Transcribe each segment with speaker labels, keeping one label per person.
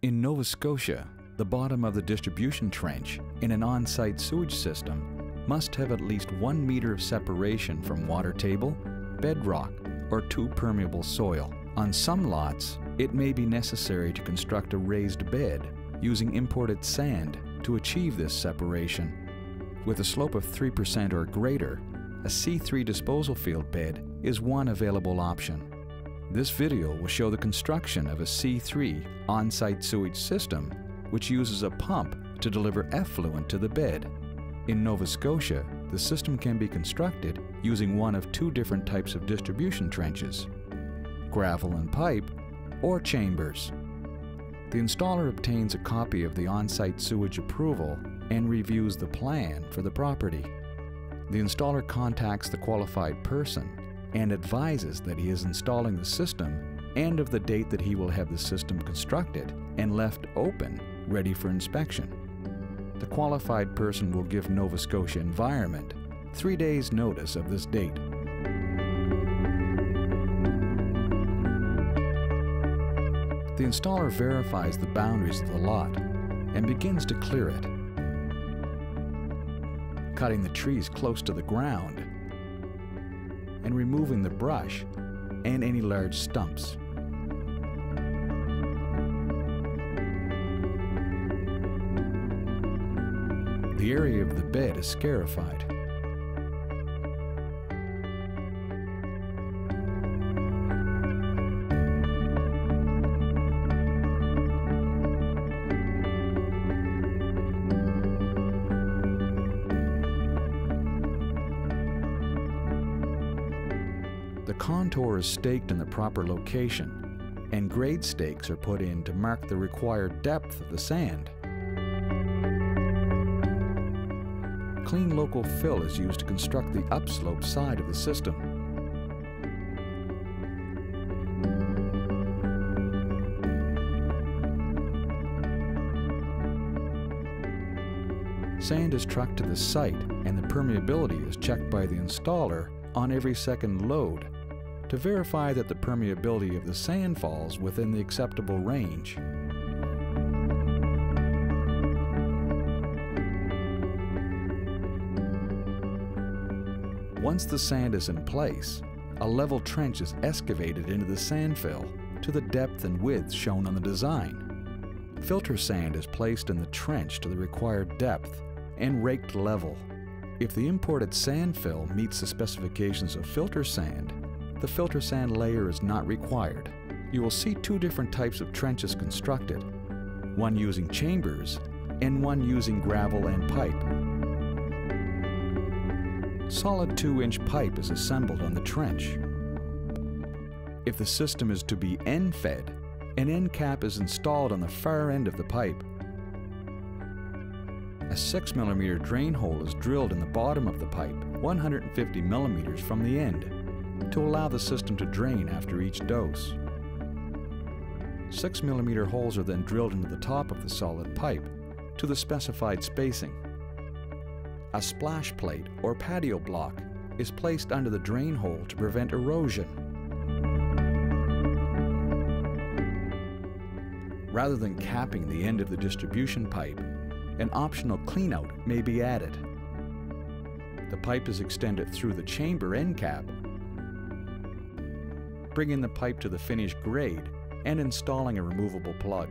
Speaker 1: In Nova Scotia, the bottom of the distribution trench in an on-site sewage system must have at least 1 meter of separation from water table, bedrock, or too permeable soil. On some lots, it may be necessary to construct a raised bed using imported sand to achieve this separation. With a slope of 3% or greater, a C3 disposal field bed is one available option. This video will show the construction of a C3 on-site sewage system which uses a pump to deliver effluent to the bed. In Nova Scotia, the system can be constructed using one of two different types of distribution trenches: gravel and pipe, or chambers. The installer obtains a copy of the on-site sewage approval and reviews the plan for the property. The installer contacts the qualified person and advises that he is installing the system and of the date that he will have the system constructed and left open, ready for inspection. The qualified person will give Nova Scotia Environment 3 days' notice of this date. The installer verifies the boundaries of the lot and begins to clear it, cutting the trees close to the ground and removing the brush and any large stumps. The area of the bed is scarified. The contour is staked in the proper location, and grade stakes are put in to mark the required depth of the sand. Clean local fill is used to construct the upslope side of the system. Sand is trucked to the site, and the permeability is checked by the installer on every second load to verify that the permeability of the sand falls within the acceptable range. Once the sand is in place, a level trench is excavated into the sand fill to the depth and width shown on the design. Filter sand is placed in the trench to the required depth and raked level. If the imported sand fill meets the specifications of filter sand, the filter sand layer is not required. You will see two different types of trenches constructed, one using chambers and one using gravel and pipe. Solid 2-inch pipe is assembled on the trench. If the system is to be end-fed, an end cap is installed on the far end of the pipe. A 6mm drain hole is drilled in the bottom of the pipe, 150 mm from the end, to allow the system to drain after each dose. 6mm holes are then drilled into the top of the solid pipe to the specified spacing. A splash plate or patio block is placed under the drain hole to prevent erosion. Rather than capping the end of the distribution pipe, an optional cleanout may be added. The pipe is extended through the chamber end cap, bringing the pipe to the finished grade and installing a removable plug.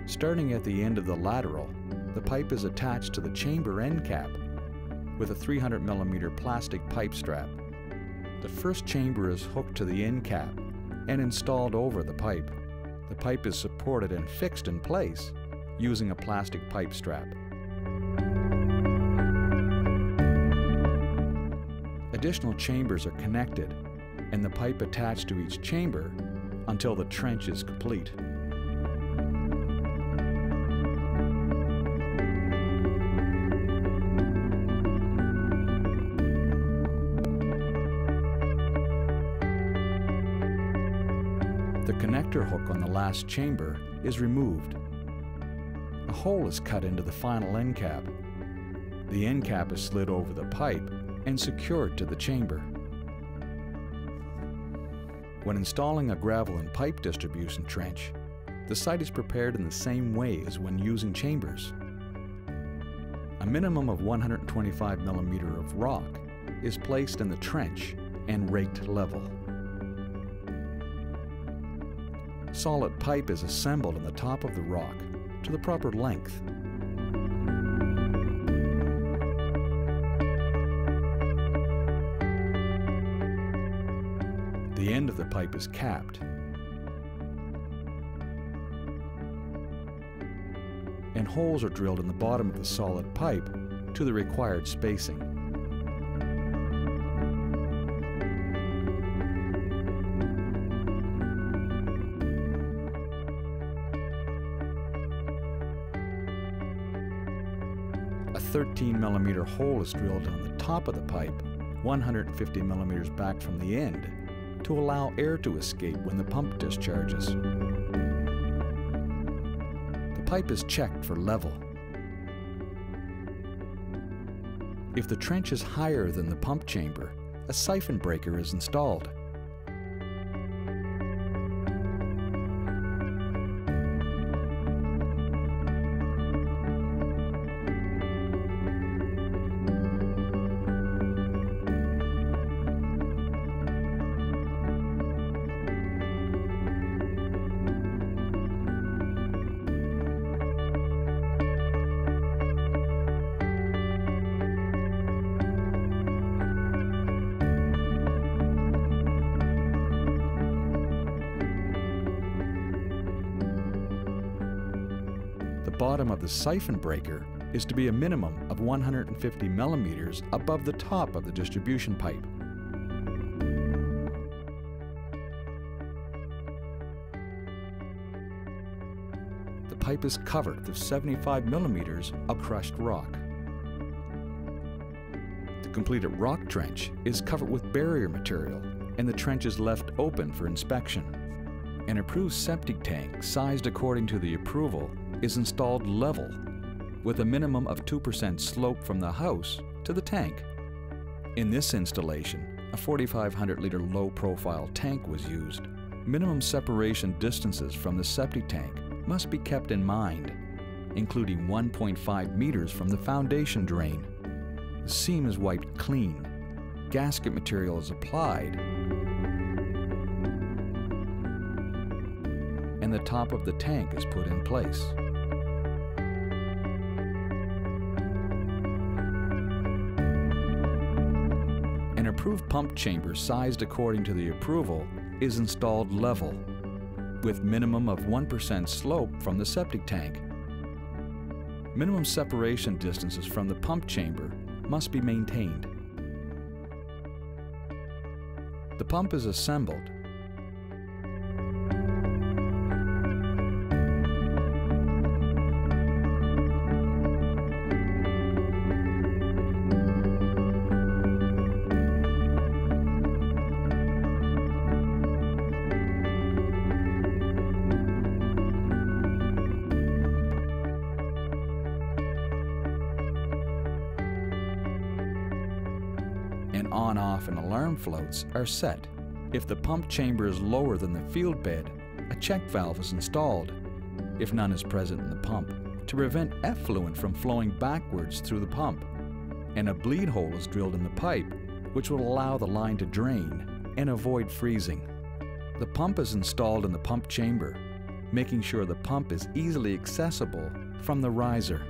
Speaker 1: Starting at the end of the lateral, the pipe is attached to the chamber end cap with a 300mm plastic pipe strap. The first chamber is hooked to the end cap and installed over the pipe. The pipe is supported and fixed in place using a plastic pipe strap. Additional chambers are connected and the pipe attached to each chamber until the trench is complete. The connector hook on the last chamber is removed. A hole is cut into the final end cap. The end cap is slid over the pipe and secured to the chamber. When installing a gravel and pipe distribution trench, the site is prepared in the same way as when using chambers. A minimum of 125 mm of rock is placed in the trench and raked level. Solid pipe is assembled on the top of the rock to the proper length. The end of the pipe is capped, and holes are drilled in the bottom of the solid pipe to the required spacing. A 13 mm hole is drilled on the top of the pipe, 150 mm back from the end, to allow air to escape when the pump discharges. The pipe is checked for level. If the trench is higher than the pump chamber, a siphon breaker is installed. The bottom of the siphon breaker is to be a minimum of 150 mm above the top of the distribution pipe. The pipe is covered with 75 mm of crushed rock. The completed rock trench is covered with barrier material, and the trench is left open for inspection. An approved septic tank, sized according to the approval, is installed level, with a minimum of 2% slope from the house to the tank. In this installation, a 4,500-liter low-profile tank was used. Minimum separation distances from the septic tank must be kept in mind, including 1.5 meters from the foundation drain. The seam is wiped clean. Gasket material is applied, and the top of the tank is put in place. An approved pump chamber sized according to the approval is installed level, with minimum of 1% slope from the septic tank. Minimum separation distances from the pump chamber must be maintained. The pump is assembled. And on-off and alarm floats are set. If the pump chamber is lower than the field bed, a check valve is installed, if none is present in the pump, to prevent effluent from flowing backwards through the pump. And a bleed hole is drilled in the pipe, which will allow the line to drain and avoid freezing. The pump is installed in the pump chamber, making sure the pump is easily accessible from the riser.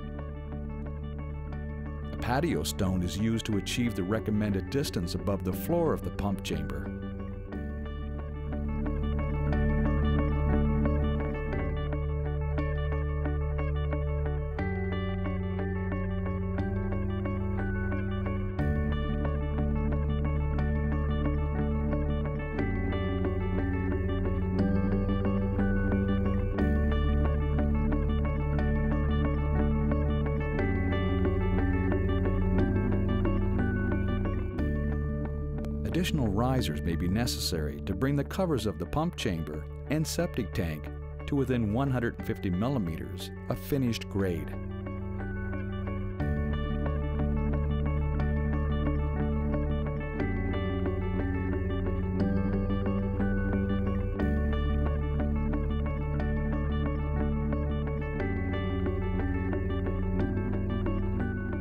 Speaker 1: A patio stone is used to achieve the recommended distance above the floor of the pump chamber. Additional risers may be necessary to bring the covers of the pump chamber and septic tank to within 150 millimeters of finished grade.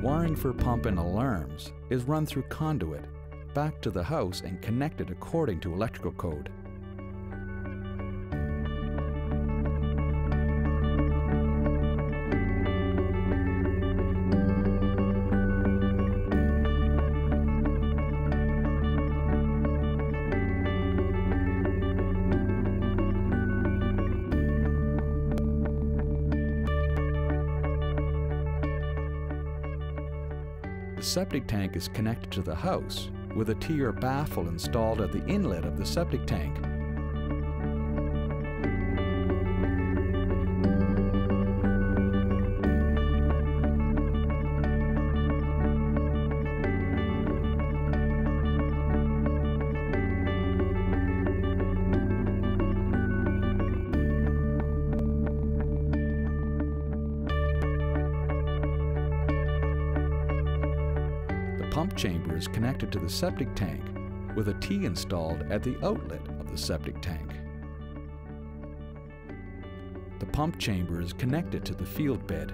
Speaker 1: Wiring for pump and alarms is run through conduit back to the house and connected according to electrical code. The septic tank is connected to the house with a T or baffle installed at the inlet of the septic tank. The pump chamber is connected to the septic tank with a T installed at the outlet of the septic tank. The pump chamber is connected to the field bed.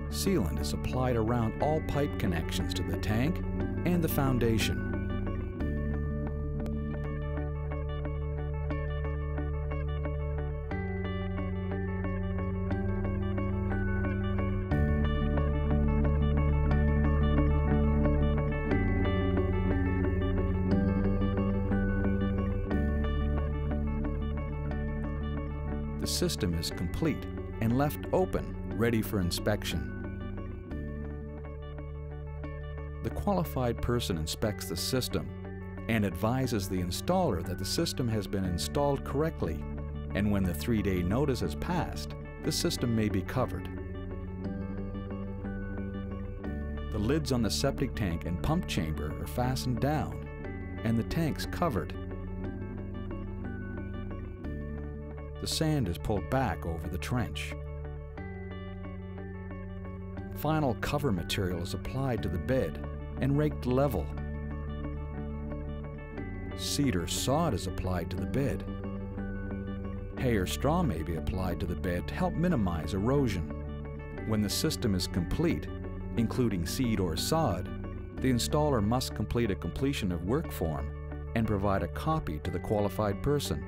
Speaker 1: Sealant is applied around all pipe connections to the tank and the foundation. The system is complete and left open, ready for inspection. The qualified person inspects the system and advises the installer that the system has been installed correctly, and when the 3-day notice has passed, the system may be covered. The lids on the septic tank and pump chamber are fastened down, and the tanks covered. The sand is pulled back over the trench. Final cover material is applied to the bed and raked level. Seed or sod is applied to the bed. Hay or straw may be applied to the bed to help minimize erosion. When the system is complete, including seed or sod, the installer must complete a completion of work form and provide a copy to the qualified person.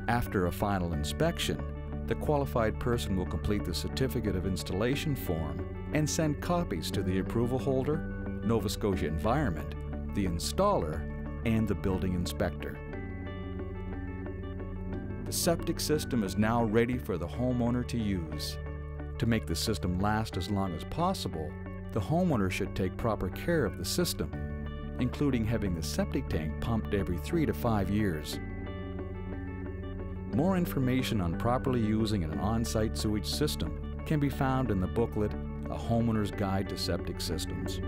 Speaker 1: After a final inspection, the qualified person will complete the certificate of installation form and send copies to the approval holder, Nova Scotia Environment, the installer, and the building inspector. The septic system is now ready for the homeowner to use. To make the system last as long as possible, the homeowner should take proper care of the system, including having the septic tank pumped every 3 to 5 years. More information on properly using an on-site sewage system can be found in the booklet, A Homeowner's Guide to Septic Systems.